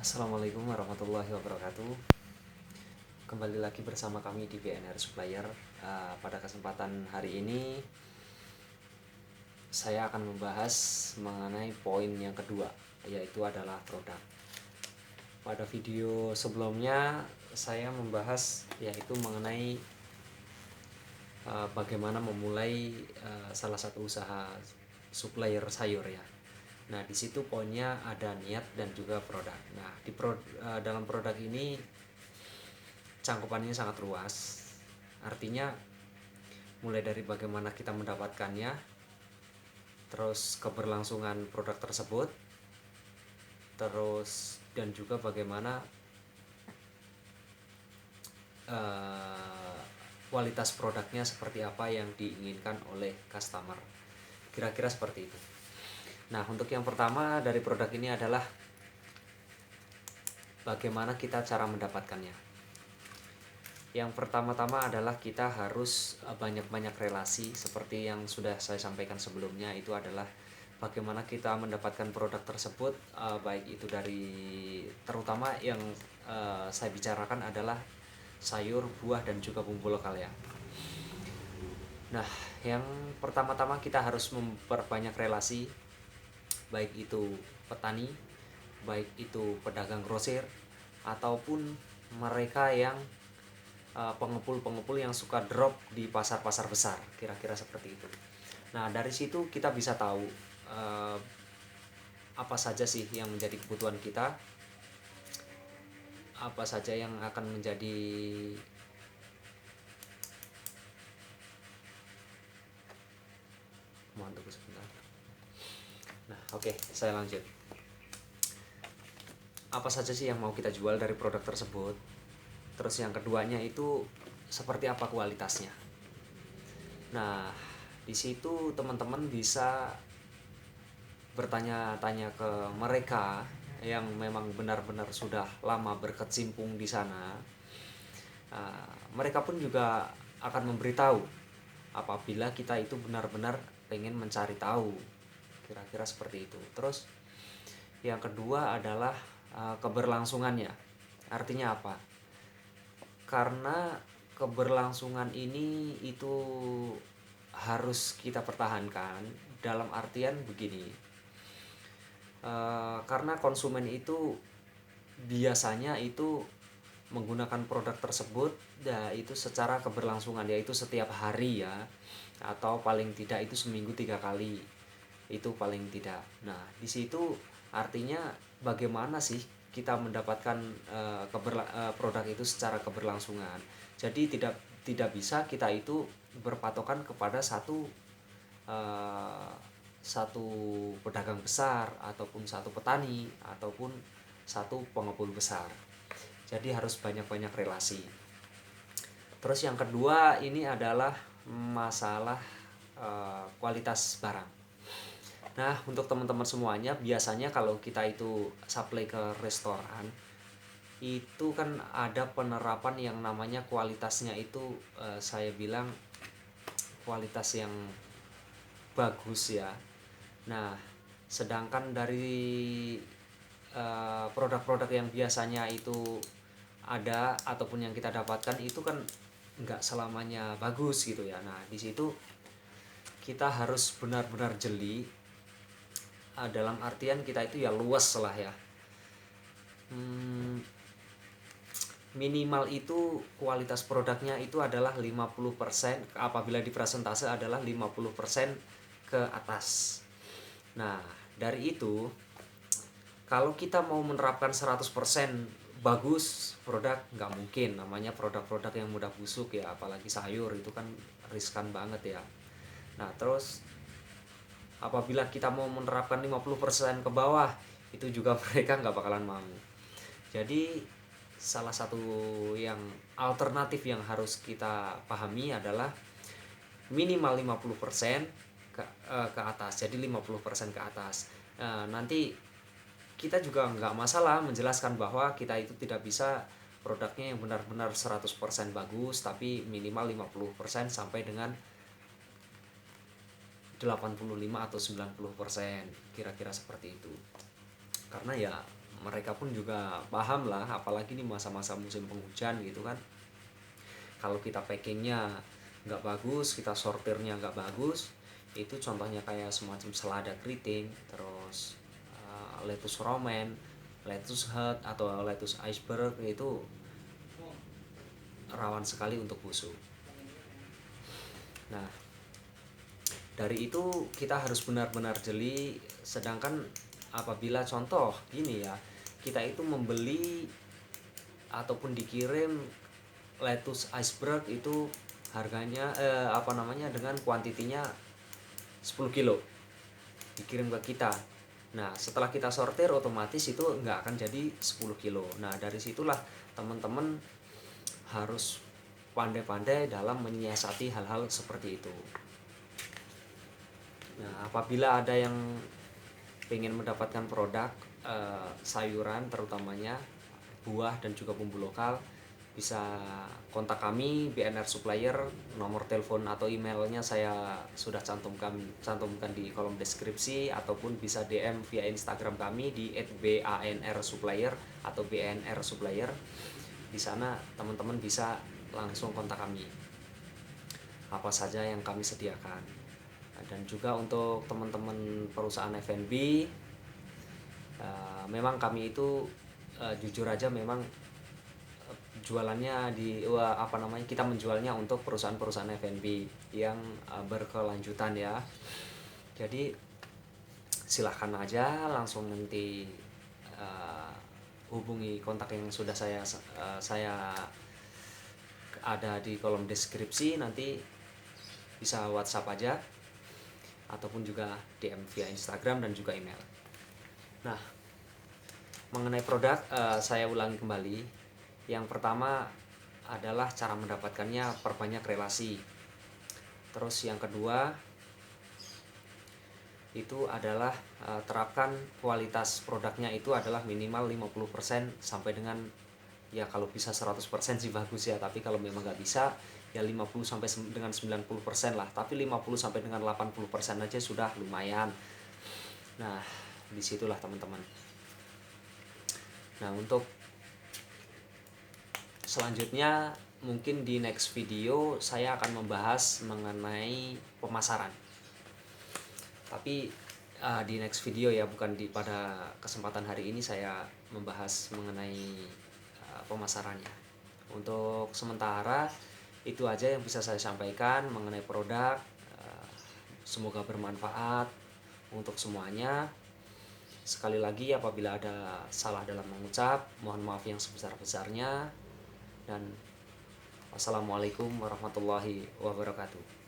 Assalamualaikum warahmatullahi wabarakatuh. Kembali lagi bersama kami di BNR Supplier. Pada kesempatan hari ini saya akan membahas mengenai poin yang kedua, yaitu adalah produk. Pada video sebelumnya saya membahas yaitu mengenai bagaimana memulai salah satu usaha supplier sayur ya. Nah, di situ poinnya ada niat dan juga produk. Nah, dalam produk ini cangkupannya sangat luas. Artinya mulai dari bagaimana kita mendapatkannya, terus keberlangsungan produk tersebut, terus dan juga bagaimana kualitas produknya seperti apa yang diinginkan oleh customer. Kira-kira seperti itu. Nah, untuk yang pertama dari produk ini adalah bagaimana kita cara mendapatkannya. Yang pertama-tama adalah kita harus banyak-banyak relasi. Seperti yang sudah saya sampaikan sebelumnya, itu adalah bagaimana kita mendapatkan produk tersebut, baik itu dari, terutama yang saya bicarakan adalah sayur, buah, dan juga bumbu lokal ya. Nah, yang pertama-tama kita harus memperbanyak relasi, baik itu petani, baik itu pedagang grosir, ataupun mereka yang pengepul-pengepul yang suka drop di pasar-pasar besar, kira-kira seperti itu. Nah, dari situ kita bisa tahu apa saja sih yang menjadi kebutuhan kita, apa saja yang akan menjadi mohon tunggu sebentar. Nah, oke, saya lanjut. Apa saja sih yang mau kita jual dari produk tersebut? Terus yang keduanya itu seperti apa kualitasnya. Nah, di situ teman-teman bisa bertanya-tanya ke mereka yang memang benar-benar sudah lama berkecimpung di sana. Mereka pun juga akan memberitahu apabila kita itu benar-benar pengen mencari tahu, kira-kira seperti itu. Terus yang kedua adalah keberlangsungannya. Artinya apa? Karena keberlangsungan ini itu harus kita pertahankan, dalam artian begini. Karena konsumen itu biasanya itu menggunakan produk tersebut ya itu secara keberlangsungan, yaitu setiap hari ya, atau paling tidak itu seminggu 3 kali, itu paling tidak. Nah, di situ artinya bagaimana sih kita mendapatkan produk itu secara keberlangsungan. Jadi tidak bisa kita itu berpatokan kepada satu pedagang besar, ataupun satu petani, ataupun satu pengepul besar. Jadi harus banyak-banyak relasi. Terus yang kedua ini adalah masalah kualitas barang. Nah, untuk teman-teman semuanya, biasanya kalau kita itu supply ke restoran, itu kan ada penerapan yang namanya kualitasnya itu saya bilang kualitas yang bagus ya. Nah, sedangkan dari produk-produk yang biasanya itu ada ataupun yang kita dapatkan itu kan nggak selamanya bagus gitu ya. Nah, di situ kita harus benar-benar jeli, dalam artian kita itu ya luas lah ya. Minimal itu kualitas produknya itu adalah 50%, apabila di persentase adalah 50% ke atas. Nah, dari itu kalau kita mau menerapkan 100% bagus produk, nggak mungkin. Namanya produk-produk yang mudah busuk ya, apalagi sayur itu kan riskan banget ya. Nah, terus apabila kita mau menerapkan 50% ke bawah, itu juga mereka nggak bakalan mau. Jadi salah satu yang alternatif yang harus kita pahami adalah minimal 50% ke atas. Jadi 50% ke atas. Nanti kita juga nggak masalah menjelaskan bahwa kita itu tidak bisa produknya yang benar-benar 100% bagus, tapi minimal 50% sampai dengan 85 atau 90%, kira-kira seperti itu. Karena ya mereka pun juga paham lah, apalagi ini masa-masa musim penghujan gitu kan. Kalau kita packingnya nggak bagus, kita sortirnya nggak bagus, itu contohnya kayak semacam selada keriting, terus lettuce romaine, lettuce hut atau lettuce iceberg, itu rawan sekali untuk busuk. Nah, dari itu kita harus benar-benar jeli. Sedangkan apabila contoh gini ya, kita itu membeli ataupun dikirim lettuce iceberg itu harganya dengan kuantitinya 10 kilo dikirim ke kita. Nah, setelah kita sortir otomatis itu nggak akan jadi 10 kilo. Nah, dari situlah teman-teman harus pandai-pandai dalam menyiasati hal-hal seperti itu. Nah, apabila ada yang ingin mendapatkan produk sayuran terutamanya buah dan juga bumbu lokal, bisa kontak kami BNR Supplier. Nomor telepon atau emailnya saya sudah cantumkan di kolom deskripsi, ataupun bisa DM via Instagram kami di @banrsupplier atau BNR Supplier. Di sana teman-teman bisa langsung kontak kami apa saja yang kami sediakan. Dan juga untuk teman-teman perusahaan F&B, memang kami itu jujur aja memang jualannya kita menjualnya untuk perusahaan-perusahaan F&B yang berkelanjutan ya. Jadi silahkan aja langsung nanti hubungi kontak yang sudah saya ada di kolom deskripsi, nanti bisa WhatsApp aja ataupun juga DM via Instagram dan juga email. Nah, mengenai produk saya ulangi kembali. Yang pertama adalah cara mendapatkannya, perbanyak relasi. Terus yang kedua itu adalah terapkan kualitas produknya itu adalah minimal 50% sampai dengan, ya kalau bisa 100% sih bagus ya, tapi kalau memang nggak bisa ya 50 sampai dengan 90% lah, tapi 50 sampai dengan 80% aja sudah lumayan. Nah, disitulah teman-teman. Nah, untuk selanjutnya mungkin di next video saya akan membahas mengenai pemasaran. Tapi di next video ya, bukan pada kesempatan hari ini saya membahas mengenai pemasarannya. Untuk sementara itu aja yang bisa saya sampaikan mengenai produk. Semoga bermanfaat untuk semuanya. Sekali lagi, apabila ada salah dalam mengucap, mohon maaf yang sebesar-besarnya. Dan wassalamualaikum warahmatullahi wabarakatuh.